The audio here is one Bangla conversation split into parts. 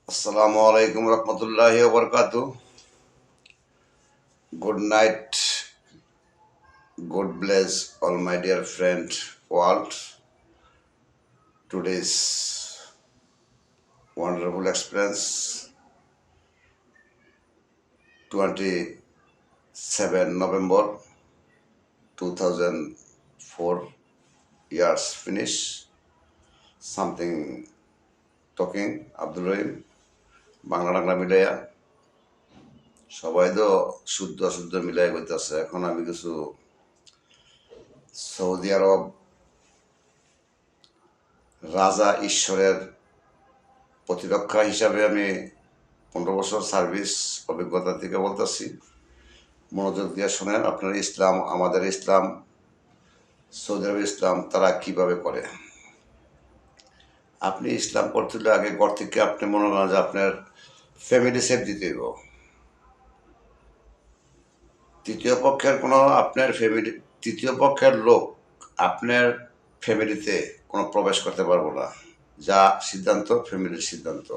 Assalamu alaikum rahmatullahi wa barakatuh. Good night. God bless all my dear friend world. Today's wonderful experience 27 November 2004 years finish. Something talking Abdul Rahim Bangla টাংলা মিলাইয়া সবাই তো শুদ্ধ অশুদ্ধ মিলাই করতেছে। এখন আমি কিছু সৌদি আরব রাজা ঈশ্বরের প্রতিরক্ষা হিসাবে আমি 15 বছর সার্ভিস অভিজ্ঞতা থেকে বলতেছি। মনোযোগ দিয়ে শোনেন। আপনার ইসলাম, আমাদের ইসলাম, সৌদি আরবের ইসলাম তারা কিভাবে করে। আপনি ইসলাম করতে হলে আগে ঘর থেকে আপনি মনে করেন যে আপনার ফ্যামিলি সেফ দিতে হইব। তৃতীয় পক্ষের কোনো আপনার ফ্যামিলি, তৃতীয় পক্ষের লোক আপনার ফ্যামিলিতে কোনো প্রবেশ করতে পারবো না। যা সিদ্ধান্ত ফ্যামিলির সিদ্ধান্ত,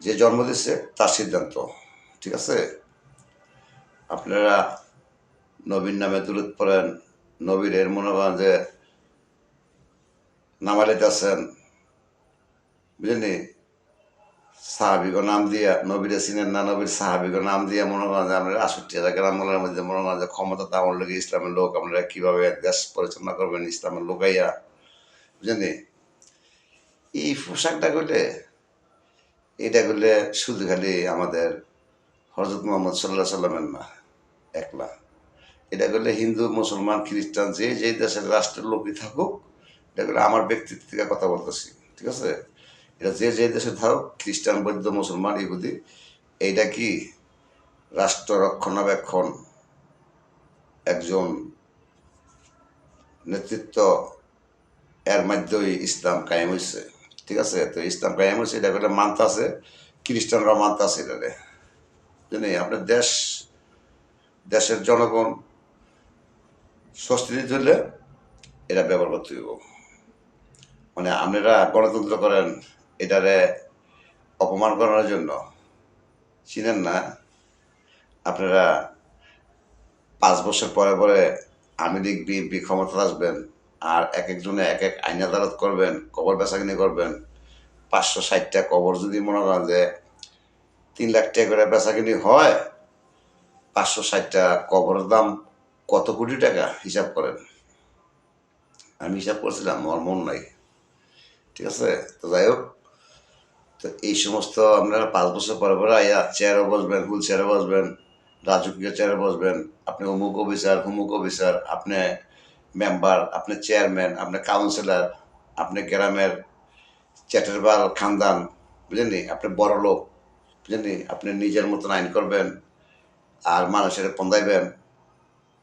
যে জন্ম দিচ্ছে তার সিদ্ধান্ত। ঠিক আছে? আপনারা নবীর নামে দুরূদ পড়েন, নবীর এর মনে করেন যে নামালিতেছেন, বুঝলেনি? সাহাবিগ নাম দিয়া নবীরে চিনেন না, নবীর সাহাবিগ নাম দিয়া মনে করেন যে আপনারা 68 গ্রামগুলোর মধ্যে মনে করেন যে ক্ষমতা তামর লোক ইসলামের লোক, আপনারা কিভাবে দেশ পরিচালনা করবেন ইসলামের লোকাইয়া, বুঝলেনি? এই পোশাকটা করলে, এটা করলে শুধু খালি আমাদের হজরত মোহাম্মদ সাল্লাহ সাল্লামের না একলা, এটা করলে হিন্দু মুসলমান খ্রিস্টান যে যে দেশের রাষ্ট্রের লোকই থাকুক, এটা করলে আমার ব্যক্তিত্ব থেকে কথা বলতেছি। ঠিক আছে? এটা যে যে দেশে থাকুক, খ্রিস্টান বৌদ্ধ মুসলমান ইহুদি, এইটা কি রাষ্ট্র রক্ষণাবেক্ষণ একজন নেতৃত্ব, এর মাধ্যমেই ইসলাম কায়েম হয়েছে। ঠিক আছে? তো ইসলাম কায়েম হয়েছে, এটা করলে মানতে আছে, খ্রিস্টানরা মানতে আছে এটারে। জানি আপনার দেশের জনগণ স্বস্তি দিতে হলে এটা ব্যবহার করতে হইব। মানে আপনারা গণতন্ত্র করেন এটারে অপমান করার জন্য, চিনেন না? আপনারা 5 বছর পরে পরে আওয়ামী লীগ বিএনপি ক্ষমতা আসবেন, আর এক একজনে এক এক আইন আদালত করবেন, কবর বেচাকিনি করবেন। 560টা কবর যদি মনে করেন যে 3 লাখ টাকা করে বেচাকিনি হয়, 560টা কবরের দাম কত কোটি টাকা হিসাব করেন। আমি হিসাব করছিলাম, আমার মন নাই। ঠিক আছে? তো যাই হোক, তো এই সমস্ত আপনারা 5 বছর পরে পরে আইয়া চেয়ারে বসবেন, হুইল চেয়ারে বসবেন, রাজকীয় চেয়ারে বসবেন। আপনি অমুক অফিসার, হুমুক অফিসার, আপনি মেম্বার, আপনি চেয়ারম্যান, আপনি কাউন্সিলর, আপনি গ্রামের চ্যাটারবাল খানদান, বুঝলেন? আপনি বড় লোক, বুঝলেন? আপনি নিজের মতন আইন করবেন আর মানুষের পন্দাইবেন।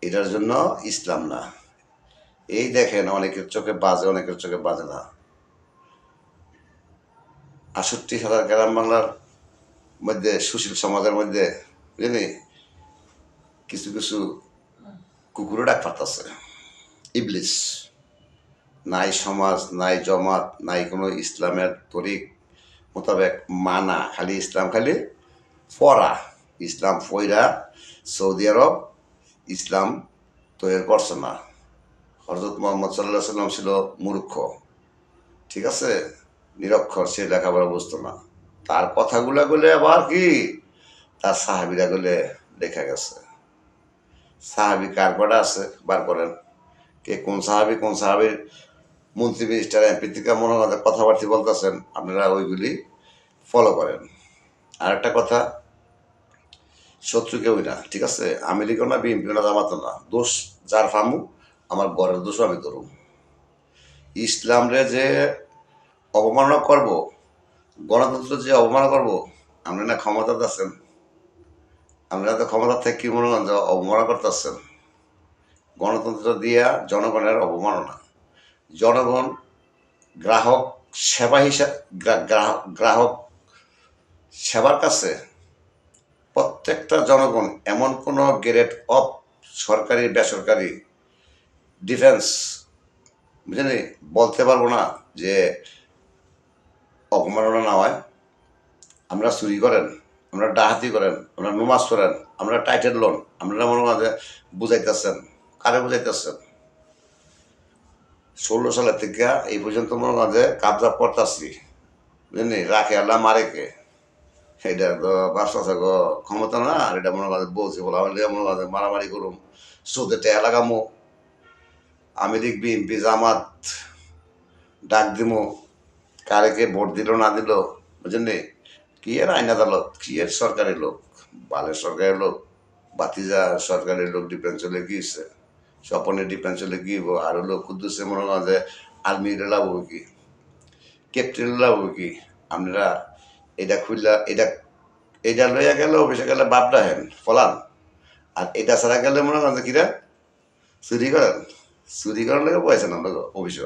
এটার জন্য ইসলাম না। এই দেখেন, অনেকের চোখে বাজে, অনেকের চোখে বাজে না। 68,000 গ্রাম বাংলার মধ্যে, সুশীল সমাজের মধ্যে, বুঝলি, কিছু কিছু কুকুরও ডাক পারতেছে। ইবলিস নাই, সমাজ নাই, জমাত নাই, কোনো ইসলামের তরিক মোতাবেক মানা, খালি ইসলাম খালি পড়া। ইসলাম ফইরা সৌদি আরব ইসলাম তৈরি করছে না। হজরত মোহাম্মদ সাল্লাহ সাল্লাম ছিল মূর্খ। ঠিক আছে? নিরক্ষর, সে লেখাপড়া বুঝতো না। তার কথাগুলা বলে আবার কি তার সাহাবিরা গুলে লেখা গেছে। সাহাবি কার কটা আছে বার করেন। কে কোন সাহাবি, কোন সাহাবির মন্ত্রী মিনিস্টার এমপি থেকে মনে হয় কথাবার্তা বলতেছেন, আপনারা ওইগুলি ফলো করেন। আর একটা কথা, শত্রু কেউই না। ঠিক আছে? আমি লিখো না, বিএনপি না, জামাতো না, দোষ যার ফামু, আমার ঘরের দোষও আমি ধরুম। ইসলাম রে যে অবমাননা করব, গণতন্ত্র যে অবমাননা করব, আপনি না ক্ষমতা আছেন, আপনারা তো ক্ষমতা থেকে কি মনে করেন যে অবমাননা করতেছেন। গণতন্ত্র দিয়া জনগণের অবমাননা। জনগণ গ্রাহক সেবা হিসাবে, গ্রাহক সেবার কাছে প্রত্যেকটা জনগণ, এমন কোনো গ্রেড অফ সরকারি বেসরকারি ডিফেন্স, বুঝলেন, বলতে পারবো না যে অবমাননা না হয়। আমরা চুরি করেন, আমরা ডাহাতি করেন, আমরা নমাজ করেন, আমরা টাইটেল লোন, আমরা মনে হয় বুঝাইতেছেন, কারে বুঝাইতেছেন? 16 সালের থেকে এই পর্যন্ত মনে হয় যে কাবজা করতেছি, বুঝলি, রাখে আল্লাহ মারে কে, এটা তো বাচ্চা থাকো ক্ষমতা না। আর এটা মনে হয় বলছি বলা হলে মনে হয় মারামারি করুম, সুদে টেয়া লাগামো, আমেরিক বিএনপি জামাত ডাক দিমো, কারে কে ভোট দিল না দিল, বুঝলি, কি এর আইন আদালত, কি এর সরকারি লোক, বালের সরকারি লোক, বাতিজা সরকারি লোক ডিফেন্স চলে গিয়েছে, স্বপনে ডিফেন্স চলে গিয়েব, আর হলো কুদ্দুসে মনে হয় যে আর্মি লাভব কি, ক্যাপ্টেন লাভব কি। আপনারা এটা খুললা, এটা লইয়া গেলে অফিসে গেলে বাপটা হেন ফলান, আর এটা ছাড়া গেলে মনে হয় যে কিরা চুরি করেন, চুরি করার লোক পয়সা না লোক অফিসে।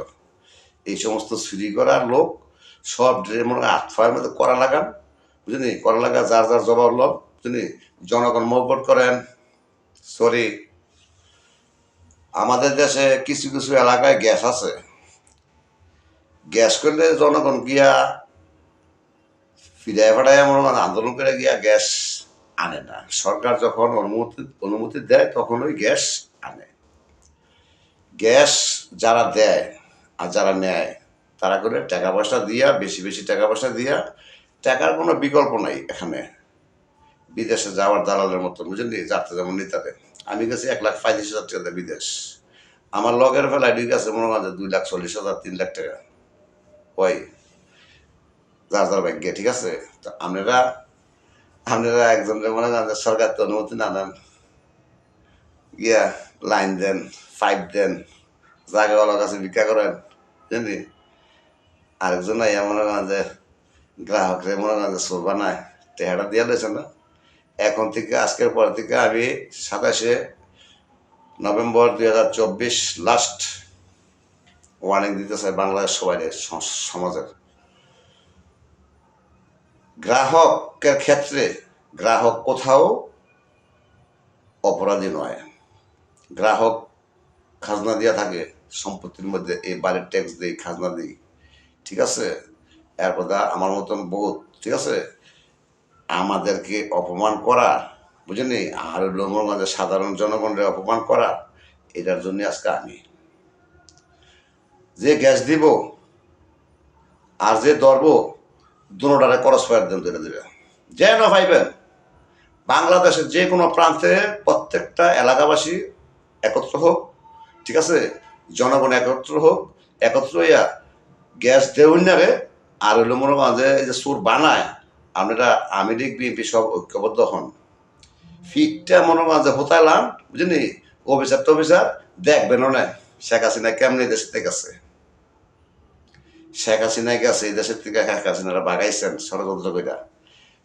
এই সমস্ত চুরি করার লোক সব মনে হয় আটফায়ের মধ্যে করা লাগান, বুঝলি, করা লাগা যার যার জবাব লোক, বুঝলি, জনগণ মহব্বত করেন। সরি, আমাদের দেশে কিছু কিছু এলাকায় গ্যাস আছে, গ্যাস করলে জনগণ গিয়া ফিরায় ফাটায় মনে হয় আন্দোলন করে গিয়া গ্যাস আনে না। সরকার যখন অনুমতি দেয় তখন ওই গ্যাস আনে। গ্যাস যারা দেয় আর যারা নেয় তারা করে টাকা পয়সা দিয়া, বেশি বেশি টাকা পয়সা দিয়া, টাকার কোনো বিকল্প নাই এখানে, বিদেশে যাওয়ার দালালের মতো, বুঝলি, যাতে যেমন নিতে। আমি গেছি 1,35,000 টাকা বিদেশ, আমার লগের ফেলায় ঢুকে আছে মনে হয় 2,40,000 3 লাখ টাকা, ওই যার যার ভাগ্যে, ঠিক আছে। তো আপনারা আপনারা একজনের মনে করেন সরকার তো অনুমতি না নেন, গিয়া লাইন দেন, পাইপ দেন, জায়গাওয়ালার কাছে ভিক্ষা করেন, বুঝলি, আরেকজন আইয়া মনে করেন যে গ্রাহকরে মনে করেন যে চোর বানায়, টেহাটা দিয়ে দিয়েছে না। এখন থেকে আজকের পর থেকে আমি 27 নভেম্বর 2024 লাস্ট ওয়ার্নিং দিতে চাই বাংলাদেশ সবাই, সমাজের গ্রাহকের ক্ষেত্রে। গ্রাহক কোথাও অপরাধী নয়, গ্রাহক খাজনা দিয়া থাকে সম্পত্তির মধ্যে, এই বাড়ির ট্যাক্স দিই, খাজনা দিই, ঠিক আছে। এরপর আমার মতন বহুত, ঠিক আছে, আমাদেরকে অপমান করা, বুঝলি, আর লোকের মাঝে সাধারণ জনগণের অপমান করা, এটার জন্য আজকে আমি যে গ্যাস দিব আর যে ধরবো দুটারে করস ফায়ার দেন ধরে দেবে, যেন ভাইবেন বাংলাদেশের যে কোনো প্রান্তে প্রত্যেকটা এলাকাবাসী একত্র হোক, ঠিক আছে, জনগণ একত্র হোক, একত্র হইয়া গ্যাস দেউন না রে। আর হইলো মনে করেন যে এই যে সুর বানায়, আপনারা আমেরিক বিএনপি সব ঐক্যবদ্ধ হন, ফিটটা মনে করেন যে হোতাইলাম, বুঝলি, অফিসার টফিসার দেখবেন না শেখ হাসিনা কেমনি দেশের থেকে গেছে, শেখ হাসিনা গেছে এই দেশের থেকে, শেখ হাসিনারা বাগাইছেন ষড়যন্ত্র কইরা,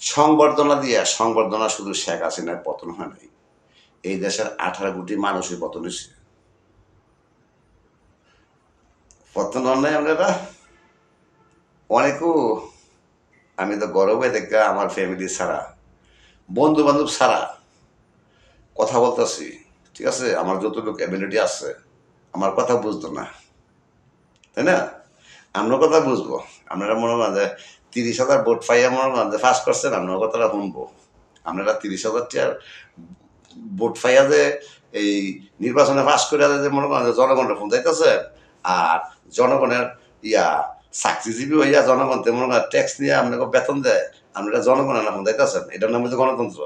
সংবর্ধনা দিয়া, সংবর্ধনা শুধু শেখ হাসিনার পতন হয় নাই, এই দেশের 18 কোটি মানুষের পতন হয়েছে। পতন হন নাই আপনারা অনেকও। আমি তো গর্বে দেখে আমার ফ্যামিলি ছাড়া, বন্ধু বান্ধব ছাড়া কথা বলতেছি, ঠিক আছে, আমার যতটুকু অ্যাবিলিটি আছে, আমার কথা বুঝতো না, তাই না? আপনার কথা বুঝবো। আপনারা মনে করেন যে 30,000 ভোট পাইয়া মনে করেন যে ফার্স্ট করছেন, আপনার কথাটা শুনবো। আপনারা 30,000 টাকার ভোট পাইয়া যে এই নির্বাচনে পাস করে যে মনে করেন যে জনগণের ফোন যাইতেছে, আর জনগণের ইয়া চাকরিজীবী হইয়া জনগণ মনে করেন ট্যাক্স নিয়ে আপনাকে বেতন দেয়, আপনারা জনগণের না ফোন যাইতেছেন, এটার নাম হচ্ছে গণতন্ত্র।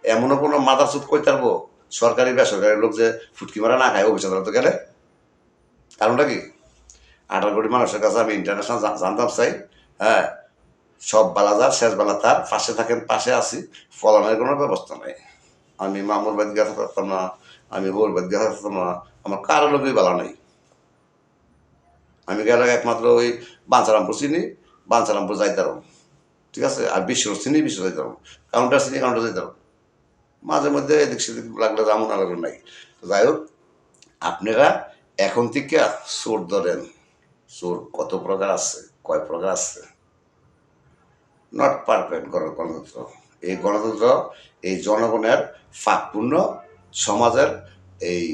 এমনও কোনো মাদার সুদ কই পারবো সরকারি বেসরকারি লোক যে ফুটকি মারা না খায় অফিস আদালত গেলে? কারণটা কি? 18 কোটি মানুষের কাছে আমি ইন্টারন্যাশনাল জানতাম চাই, হ্যাঁ, সব বালাজার শেষ বেলা তার পাশে থাকেন, পাশে আছি, ফলানোর কোনো ব্যবস্থা নেই। আমি মামুর বাদ গেছে থাকতাম না, আমি ওর বাদ গেছে থাকতাম না, আমার কারো লোকই বালা নেই। আমি গেলে একমাত্র ওই বাঞ্চারামপুর চিনি, বাঞ্চারামপুর যাইতাম, ঠিক আছে, আর বিশ্ব চিনি, বিশ্ব যাইতাম, কাউন্টার চিনি, কাউন্টার যাইতাম, মাঝে মধ্যে এদিক সেদিক লাগলে যেমন আলাদা নাই। যাই হোক, আপনারা এখন থেকে চোর ধরেন, চোর কত প্রকার আছে, কয় প্রকার আছে, নট পারফেক্ট গণতন্ত্র। এই গণতন্ত্র এই জনগণের ফাঁকপূর্ণ সমাজের এই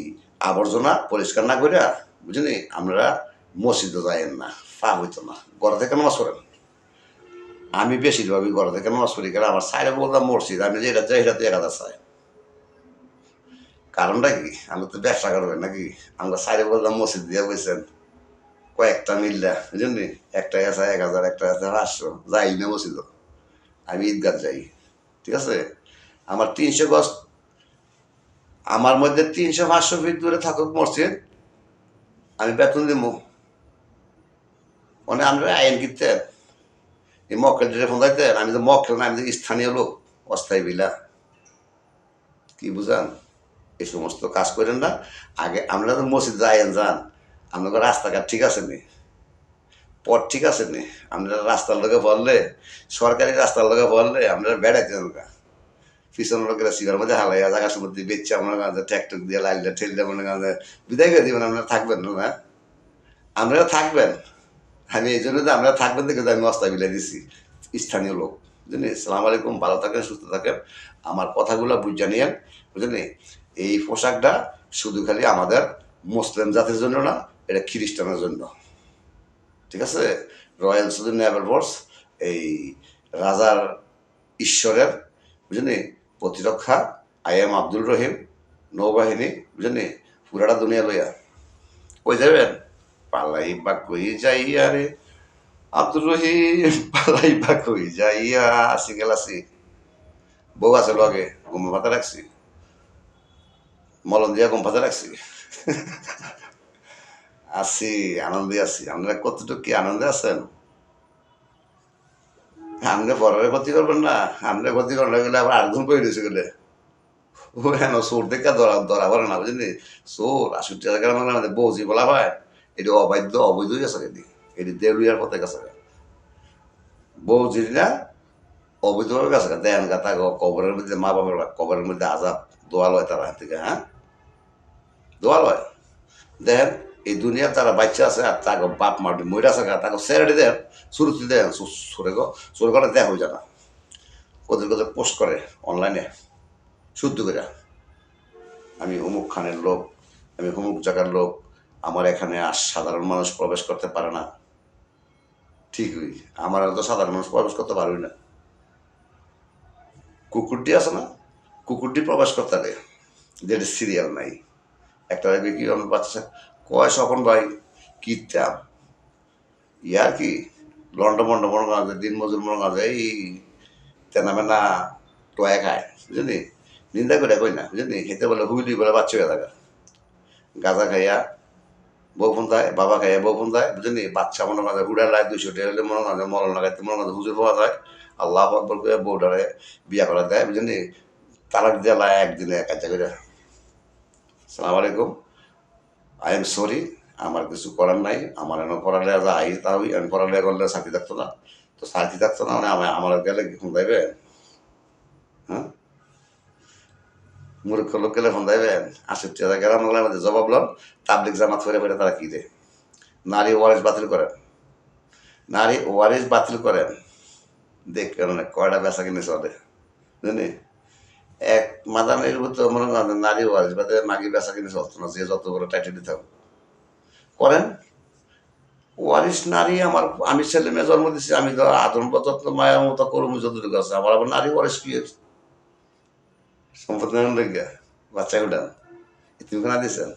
আবর্জনা পরিষ্কার না করিয়া, বুঝলি, আমরা মসজিদে যাইেন না, ফা হইতো না, ঘর থেকে নামাজ পড়েন, আমি বেশিরভাগই ঘর থেকে নামাজ পড়ি, কারণ আমার সাইডে বলতাম মসজিদ, আমি যেটা চাই সেটা তো 1,000 চাই। কারণটা কি, আমি তো ব্যবসা করবেন নাকি? আমরা সাইডে বলতাম মসজিদ দিয়ে বলছেন কয়েকটা মিললা, বুঝলেন নি? একটা আছে 1,000, একটা আছে 500, যাই না মসজিদ, আমি ঈদগাহ যাই। ঠিক আছে, আমার 300 গজ, আমার মধ্যে 300-500 ফিট দূরে থাকুক মসজিদ, আমি বেতন দিব। মানে আমরা আইন কিনতেন, এই মক্কেল যেটা ফোন দিতেন, আমি তো মক্কেল না, আমি তো স্থানীয় লোক, অস্থায়ী বিলা। কি বুঝান? এই সমস্ত কাজ করেন না। আগে আমরা তো মসজিদ যাইয়েন যান, আপনাদের রাস্তাঘাট ঠিক আছে নি? পথ ঠিক আছে নি? আমরা রাস্তার লোকে বললে, সরকারি রাস্তার লোকে বললে আমরা বেড়াইতে না। পিছনের লোকেরা সিগার মধ্যে হালাইয়া জায়গা সমুদ্রে বেচছে, আপনার কাছে ট্যাকটুক দিয়ে লাইলে ঠেললে মনে কাছে বিদায় করে দিবেন, আপনারা থাকবেন না? আপনারা থাকবেন। আমি এই জন্য তো আমরা থাকবেন দেখে আমি অস্তা বিলাই দিছি, স্থানীয় লোক। বুঝলেন? সালাম আলাইকুম, ভালো থাকেন, সুস্থ থাকেন, আমার কথাগুলো বুঝে নিয়েন। বুঝলেন? এই পোশাকটা শুধু খালি আমাদের মুসলিম জাতির জন্য না, এটা খ্রিস্টানের জন্য। ঠিক আছে? রয়্যাল সুইডিশ নেভাল ফোর্স, এই রাজার ঈশ্বরের, বুঝলেন, প্রতিরক্ষা, আই এম আব্দুল রহিম, নৌবাহিনী, বুঝলেন, পুরাটা দুনিয়া লইয়া। কই যাবেন? পালাই বা কই যাইয়া রে আব্দুল রহিম, পালাই বা কই যাইয়া। সিঙ্গেল আছি, বউ আছে লগে, ঘুম পাতা রাখছি, মলম দিয়া ঘুম পাতা রাখছি। আছি, আনন্দে আছি। আপনারা কতটুকু কি আনন্দে আছেন? আপনি পরের ক্ষতি করবেন না, আপনি ক্ষতি করলে গেলে আবার আরেকজন করে দিয়েছে গেলে ও হেন চোর দেখে ধরা ধরা পড়ে না, বুঝলি? চোর 80 টাকার মানে আমাদের বৌজি বলা হয়, এটি অবাধ্য, অবৈধ গেছে, এটি দেউলিয়ার পথে গেছে, বৌজি না অবৈধভাবে গেছে। দেন গা তাকে কবরের মধ্যে, মা বাবার কবরের মধ্যে আজাব দোয়া লয় তারা থেকে, হ্যাঁ, দোয়া লয়। দেখেন, এই দুনিয়ার তারা বাচ্চা আছে, আর তাকে বাপ মাটি মরে আছে, তাকে স্যারাটি দেন, শুরুতে দেন, সরে গো, সরে করে দেখা হয়ে যায় না, ওদের কোথাও পোস্ট করে অনলাইনে শুদ্ধ করে, আমি অমুক খানের লোক, আমি অমুক জায়গার লোক, আমার এখানে সাধারণ মানুষ প্রবেশ করতে পারে না। ঠিকই, আমার তো সাধারণ মানুষ প্রবেশ করতে পারবি না। কুকুরটি আছে না, কুকুরটি প্রবেশ করতে পারে, যেটা সিরিয়াল নাই। একটা কি আমার বাচ্চা কয়, স্বপন ভাই কিতাম ইয়ার কি লন্ড মন্ড মনে করা যায়, দিন মজুর মনে করা যায়, এই তেনা মেনা টয়া খায়, বুঝলি? নিন্দা করে কই না, বুঝলি? খেতে বলে হুইলি বলে বাচ্চা হয়ে থাকা, গাঁজা খাইয়া বউ ফোন দেয়, বাবা খাইয়া বউ ফোন দেয়, বুঝলি? বাচ্চা মনে করা যায় হুড়া লাই 200 টাকা হলে মনে করা যায়, মরণ লাগাইতে মনে করা হুজুর পাওয়া যায়, আল্লাহ আকবর করে বউটারে বিয়া করা দেয়, বুঝলি? তালাক দিয়ে লাই একদিনে কাজা করে। সালাম আলাইকুম, আই এম সরি, আমার কিছু করার নাই, আমার এনে পড়ালে যা আই তা হই, আমি পড়ালে করলে সাথী থাকতো না, তো সাথী থাকতো না মানে আমার গেলে কি ফোন দেবে? হ্যাঁ, মূর্খ লোক গেলে ফোন দেবেন? 80 টাকা গ্রাম বাংলার মধ্যে জবাব লন, তাবলিক জামাত ফেরে ফেরে তারা কি দেয়? নারী ওয়ারিস বাতিল করেন, নারী ওয়ারিস বাতিল করেন, দেখবেন কয়টা বেচা কিনে চলে, বুঝলি? এক মাদানের ভিতরে মনে করেন নারী ওয়ারিস বাদে মাগি বেচা কিনে চলতো না, যে যত বড় টাইটেল দিতে করেন। ওয়ারিস নারী আমার, আমি ছেলে মেয়ে জন্ম দিচ্ছি, আমি তো আদর যত্ন মায়া মতো করবো যতটুকু আছে, আমার আবার নারী ওয়ারিস কি সম্পদ নেন লেগে বাচ্চা উঠান, এতিমখানা দিয়েছেন,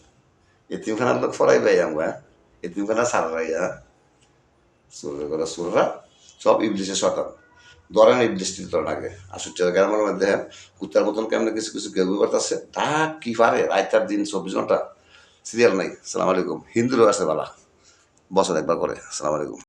এতিমখানার লোক ফরাই ভাই আমরা, এতিমখানা সারাই, হ্যাঁ, সুরের করে সুররা সব ইবলিশের শতান, ধরেন ইবলিশ ধরেন আগে। 80 টাকা গ্রামের মধ্যে দেখেন কুত্তার মতন কেমন কিছু কিছু কেউ করতেছে, তা কি পারে, রাইতার দিন 24 ঘন্টা সিরিয়াল নাই। সালাম আলাইকুম, হিন্দুরও আছে বালা, বছর একবার করে। সালাম আলাইকুম।